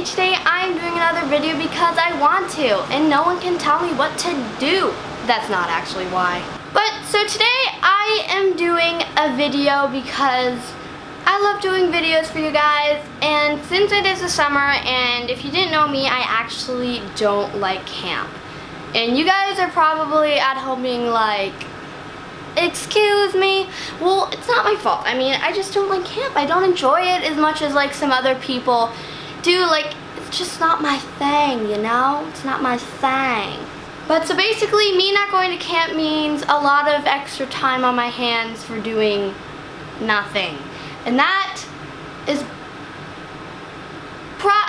and today I'm doing another video because I want to, and no one can tell me what to do. That's not actually why. But so today I am doing a video because I love doing videos for you guys, and since it is the summer, and if you didn't know me, I actually don't like camp. And you guys are probably at home being like, excuse me? Well, it's not my fault. I mean, I just don't like camp. I don't enjoy it as much as like some other people do. Like, it's just not my thing, you know? It's not my thing. But so basically, me not going to camp means a lot of extra time on my hands for doing nothing. And that is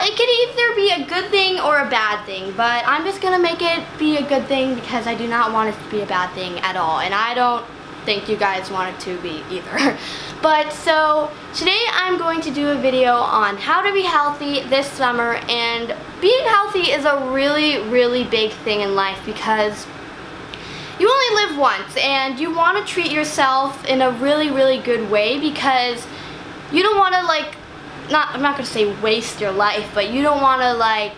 it could either be a good thing or a bad thing, but I'm just gonna make it be a good thing because I do not want it to be a bad thing at all, and I don't think you guys want it to be either. But so today I'm going to do a video on how to be healthy this summer, and being healthy is a really big thing in life because you only live once and you want to treat yourself in a really good way, because you don't want to I'm not going to say waste your life, but you don't want to like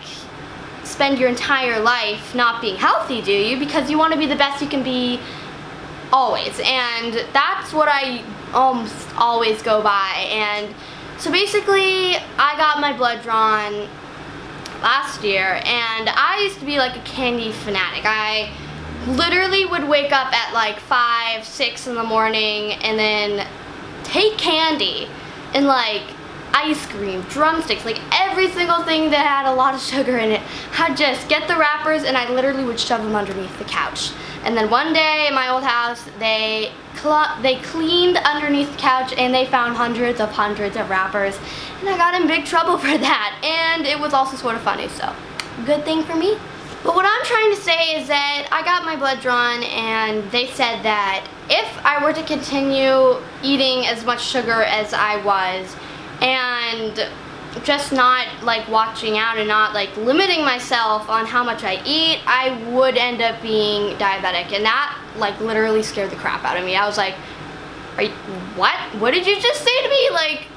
spend your entire life not being healthy, do you? Because you want to be the best you can be always, and that's what I almost always go by. And so basically I got my blood drawn last year, and I used to be like a candy fanatic. I literally would wake up at like 5, 6 in the morning and then take candy and like ice cream, drumsticks, like every single thing that had a lot of sugar in it. I'd just get the wrappers and I literally would shove them underneath the couch. And then one day in my old house, they cleaned underneath the couch and they found hundreds of wrappers, and I got in big trouble for that. And it was also sort of funny, so good thing for me. But what I'm trying to say is that I got my blood drawn, and they said that if I were to continue eating as much sugar as I was, and just not like watching out and not like limiting myself on how much I eat, I would end up being diabetic. And that like literally scared the crap out of me. I was like, what did you just say to me? Like,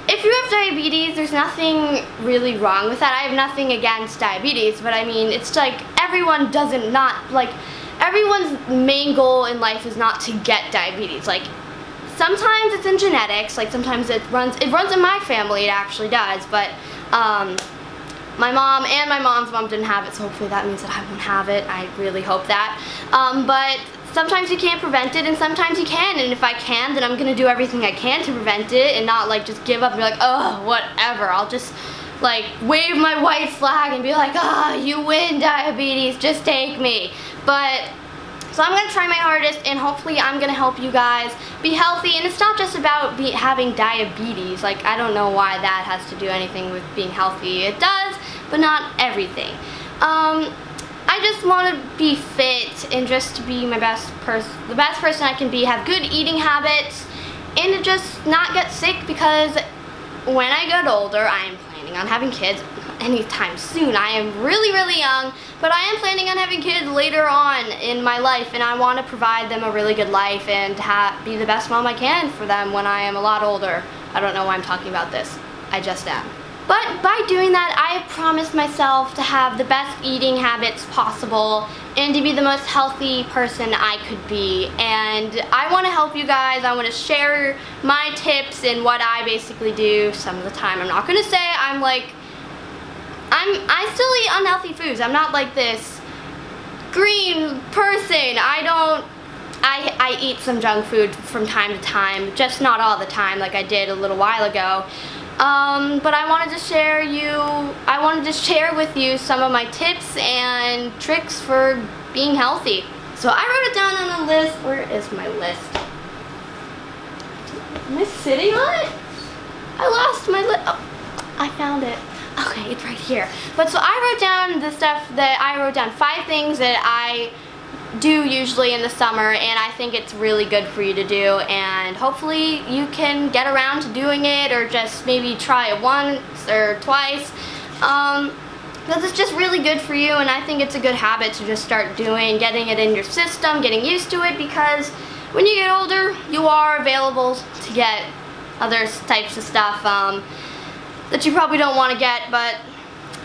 if you have diabetes, there's nothing really wrong with that. I have nothing against diabetes, but I mean, it's like everyone's main goal in life is not to get diabetes. Like, sometimes it's in genetics, like sometimes it runs in my family, it actually does, but my mom and my mom's mom didn't have it, so hopefully that means that I won't have it. I really hope that. But sometimes you can't prevent it and sometimes you can, and if I can, then I'm gonna do everything I can to prevent it and not like just give up and be like, oh, whatever. I'll just like wave my white flag and be like, you win, diabetes, just take me. But so I'm going to try my hardest, and hopefully I'm going to help you guys be healthy. And it's not just about having diabetes. Like, I don't know why that has to do anything with being healthy. It does, but not everything. I just want to be fit and just to be the best person I can be, have good eating habits, and to just not get sick, because when I get older, I am planning on having kids anytime soon. I am really young, but I am planning on having kids later on in my life, and I want to provide them a really good life and be the best mom I can for them when I am a lot older. I don't know why I'm talking about this. I just am. But by doing that, I have promised myself to have the best eating habits possible and to be the most healthy person I could be. And I want to help you guys. I want to share my tips and what I basically do some of the time. I'm not going to say I still eat unhealthy foods. I'm not like this green person. I eat some junk food from time to time, just not all the time like I did a little while ago. But I wanted to share with you some of my tips and tricks for being healthy. So I wrote it down on a list. Where is my list? Am I sitting on it? I lost my list. Oh, I found it. Okay, it's right here. But so I wrote down the stuff that I wrote down 5 things that I do usually in the summer, and I think it's really good for you to do, and hopefully you can get around to doing it, or just maybe try it once or twice, because it's just really good for you, and I think it's a good habit to just start doing, getting it in your system, getting used to it, because when you get older, you are available to get other types of stuff. that you probably don't want to get, but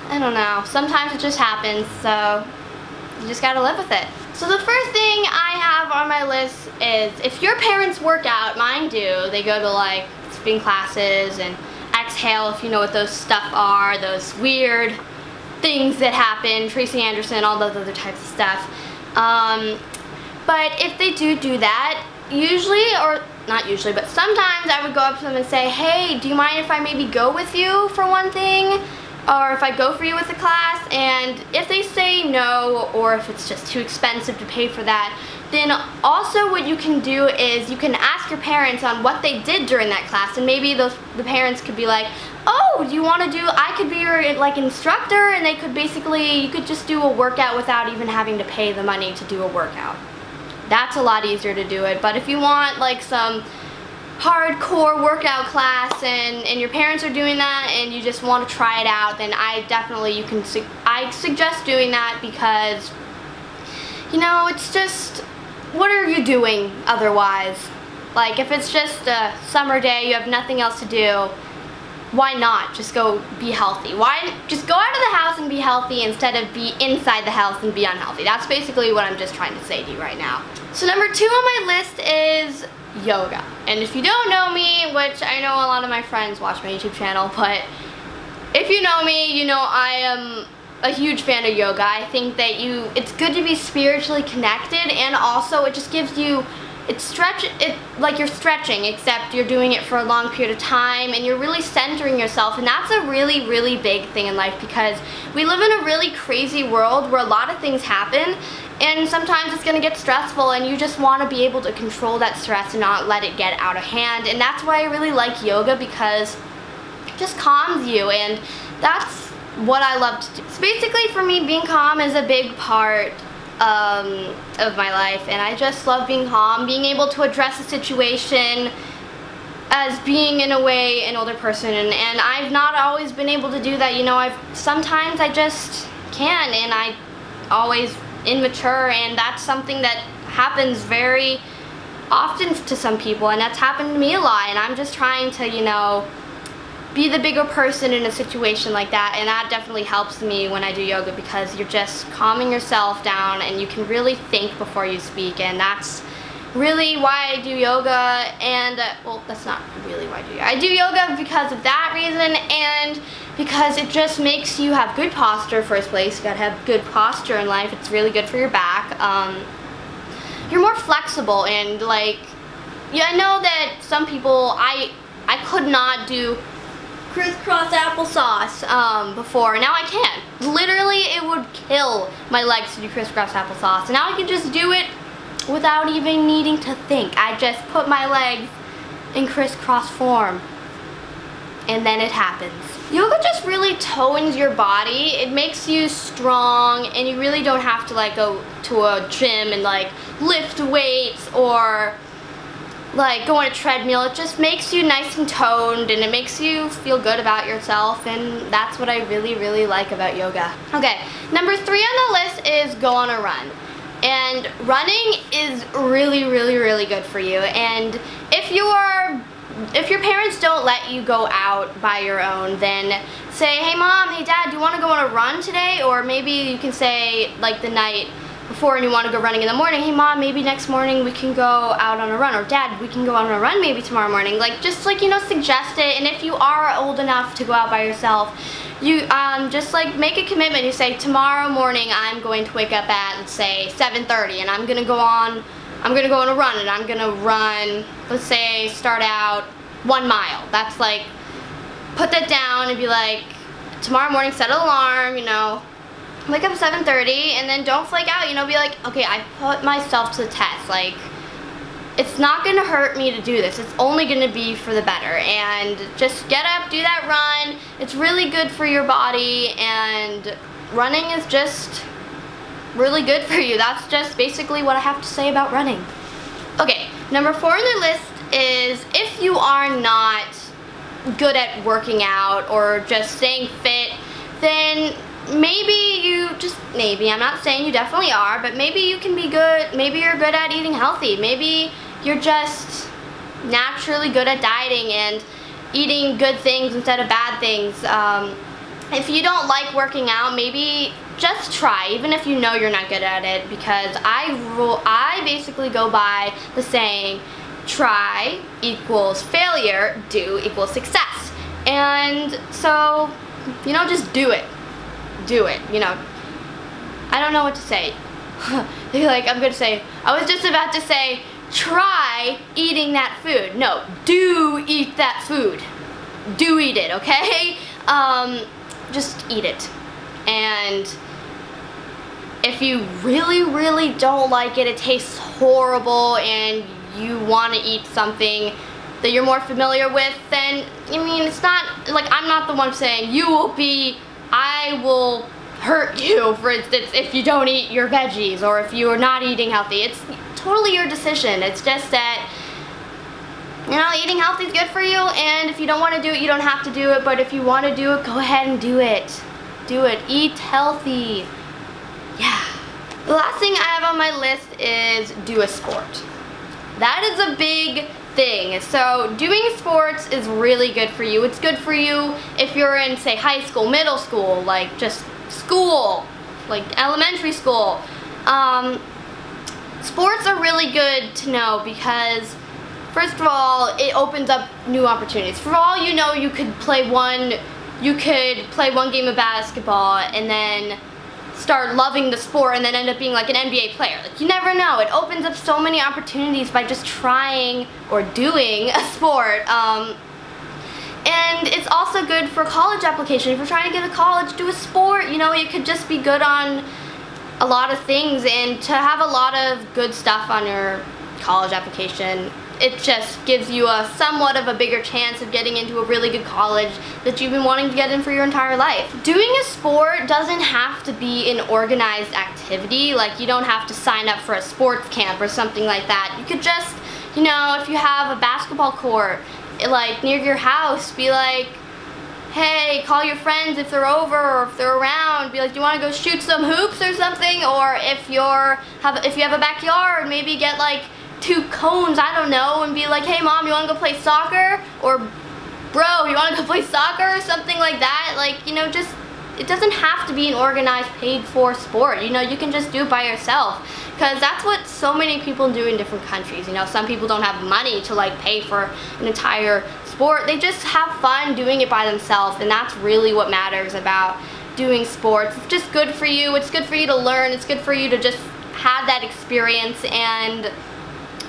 I don't know. Sometimes it just happens, so you just gotta live with it. So the first thing I have on my list is, if your parents work out, mine do, they go to like spin classes and exhale, if you know what those stuff are, those weird things that happen, Tracy Anderson, all those other types of stuff. But if they do that, usually, or not usually, but sometimes I would go up to them and say, hey, do you mind if I maybe go with you for one thing? Or if I go for you with the class? And if they say no, or if it's just too expensive to pay for that, then also what you can do is you can ask your parents on what they did during that class, and maybe the parents could be like, oh, do you want to do, I could be your like instructor, and they could basically, you could just do a workout without even having to pay the money to do a workout. That's a lot easier to do it. But if you want like some hardcore workout class and your parents are doing that and you just want to try it out, then I suggest doing that, because you know, it's just, what are you doing otherwise? Like, if it's just a summer day, you have nothing else to do, why not just go be healthy? Why just go out of the house and be healthy instead of be inside the house and be unhealthy? That's basically what I'm just trying to say to you right now. So number 2 on my list is yoga. And if you don't know me, which I know a lot of my friends watch my YouTube channel, but if you know me, you know I am a huge fan of yoga. I think that it's good to be spiritually connected, and also it just gives you, like you're stretching, except you're doing it for a long period of time, and you're really centering yourself, and that's a really, really big thing in life, because we live in a really crazy world where a lot of things happen, and sometimes it's going to get stressful, and you just want to be able to control that stress and not let it get out of hand. And that's why I really like yoga, because it just calms you, and that's what I love to do. So basically for me, being calm is a big part of my life, and I just love being calm, being able to address a situation as being, in a way, an older person, and I've not always been able to do that. You know, sometimes I just can, and I always immature, and that's something that happens very often to some people, and that's happened to me a lot, and I'm just trying to, you know, be the bigger person in a situation like that, and that definitely helps me when I do yoga, because you're just calming yourself down and you can really think before you speak, and that's really why I do yoga. And well, that's not really why I do yoga. I do yoga because of that reason, and because it just makes you have good posture. First place, you gotta have good posture in life. It's really good for your back. You're more flexible, and like, yeah, I know that some people, I could not do crisscross applesauce before. Now I can. Literally, it would kill my legs to do crisscross applesauce, and now I can just do it without even needing to think. I just put my legs in crisscross form, and then it happens. Yoga just really tones your body. It makes you strong, and you really don't have to like go to a gym and like lift weights or like go on a treadmill. It just makes you nice and toned, and it makes you feel good about yourself, and that's what I really, really like about yoga. Okay, number 3 on the list is go on a run. And running is really, really, really good for you. And if your parents don't let you go out by your own, then say, hey mom, hey dad, do you want to go on a run today? Or maybe you can say like the night before and you want to go running in the morning, hey mom, maybe next morning we can go out on a run, or dad, we can go on a run maybe tomorrow morning. Like, just like, you know, suggest it. And if you are old enough to go out by yourself, you just like make a commitment. You say, tomorrow morning I'm going to wake up at, let's say, 7:30, and I'm gonna go on a run, and I'm gonna run, let's say, start out 1 mile. That's like, put that down and be like, tomorrow morning set an alarm, you know, wake up at 7:30, and then don't flake out, you know, be like, okay, I put myself to the test. Like, it's not gonna hurt me to do this. It's only gonna be for the better. And just get up, do that run. It's really good for your body, and running is just really good for you. That's just basically what I have to say about running. Okay, number 4 on the list is, if you are not good at working out or just staying fit, then maybe I'm not saying you definitely are, but maybe you can be good, maybe you're good at eating healthy, maybe you're just naturally good at dieting, and eating good things instead of bad things. If you don't like working out, maybe just try, even if you know you're not good at it, because I basically go by the saying, try equals failure, do equals success. And so, you know, just do it. Do it, you know. I don't know what to say. Like, I'm gonna say, I was just about to say, try eating that food. No, do eat that food. Do eat it, okay? Just eat it. And if you really, really don't like it, it tastes horrible, and you want to eat something that you're more familiar with, then, I mean, it's not, like, I'm not the one saying I will hurt you, for instance, if you don't eat your veggies, or if you are not eating healthy. It's totally your decision. It's just that, you know, eating healthy is good for you, and if you don't want to do it, you don't have to do it, but if you want to do it, go ahead and do it. Do it. Eat healthy. Yeah. The last thing I have on my list is do a sport. That is a big thing. So doing sports is really good for you. It's good for you if you're in, say, high school, middle school, like just school, like elementary school. Sports are really good to know because, first of all, it opens up new opportunities. For all you know, you could play one game of basketball and then start loving the sport and then end up being like an NBA player. Like, you never know. It opens up so many opportunities by just trying or doing a sport. And it's also good for college application. If you're trying to get to college, do a sport. You know, you could just be good on a lot of things, and to have a lot of good stuff on your college application, it just gives you a somewhat of a bigger chance of getting into a really good college that you've been wanting to get in for your entire life. Doing a sport doesn't have to be an organized activity. Like, you don't have to sign up for a sports camp or something like that. You could just, you know, if you have a basketball court, like, near your house, be like, hey, call your friends if they're over or if they're around. Be like, do you want to go shoot some hoops or something? Or if you have a backyard, maybe get like 2 cones, I don't know, and be like, hey mom, you want to go play soccer? Or bro, you want to go play soccer or something like that? Like, you know, just, it doesn't have to be an organized, paid for sport. You know, you can just do it by yourself, because that's what so many people do in different countries. You know, some people don't have money to like pay for an entire sport. They just have fun doing it by themselves, and that's really what matters about doing sports. It's just good for you. It's good for you to learn. It's good for you to just have that experience. And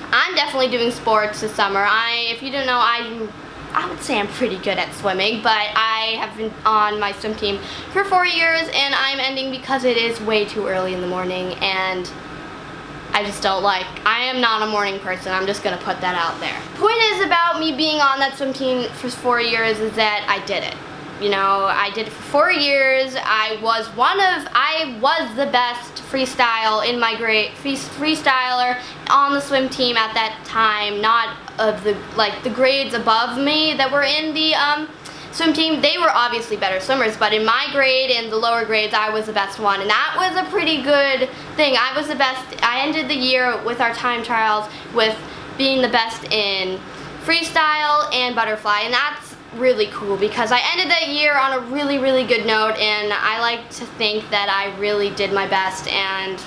I'm definitely doing sports this summer. If you don't know, I would say I'm pretty good at swimming, but I have been on my swim team for 4 years, and I'm ending because it is way too early in the morning, and I just don't like, I am not a morning person. I'm just gonna put that out there. Point is about me being on that swim team for 4 years is that I did it. You know, I did it for 4 years. I was the best freestyle in my grade, freestyler on the swim team at that time. Not of the grades above me that were in the swim team. They were obviously better swimmers, but in my grade and the lower grades, I was the best one, and that was a pretty good thing. I was the best. I ended the year with our time trials with being the best in freestyle and butterfly, and that's really cool because I ended that year on a really, really good note, and I like to think that I really did my best, and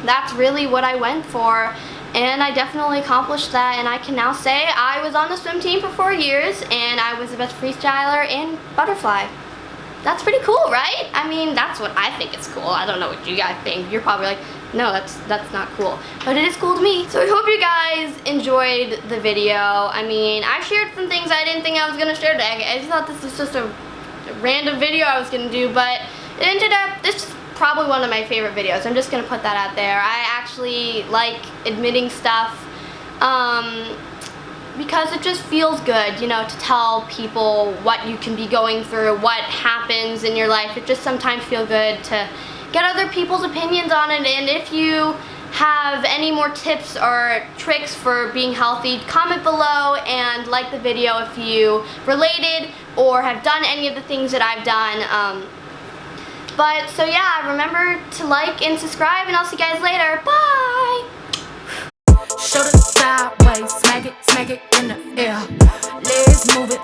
that's really what I went for, and I definitely accomplished that, and I can now say I was on the swim team for 4 years, and I was the best freestyler in butterfly. That's pretty cool, right? I mean, that's what I think is cool. I don't know what you guys think. You're probably like, no, that's not cool. But it is cool to me. So I hope you guys enjoyed the video. I mean, I shared some things I didn't think I was gonna share today. I just thought this was just a random video I was gonna do, but it ended up, this is probably one of my favorite videos. I'm just gonna put that out there. I actually like admitting stuff because it just feels good, you know, to tell people what you can be going through, what happens in your life. It just sometimes feels good to get other people's opinions on it. And if you have any more tips or tricks for being healthy, comment below and like the video if you related or have done any of the things that I've done. But so yeah, remember to like and subscribe, and I'll see you guys later. Bye! Shoulder sideways, smack it in the air. Legs moving.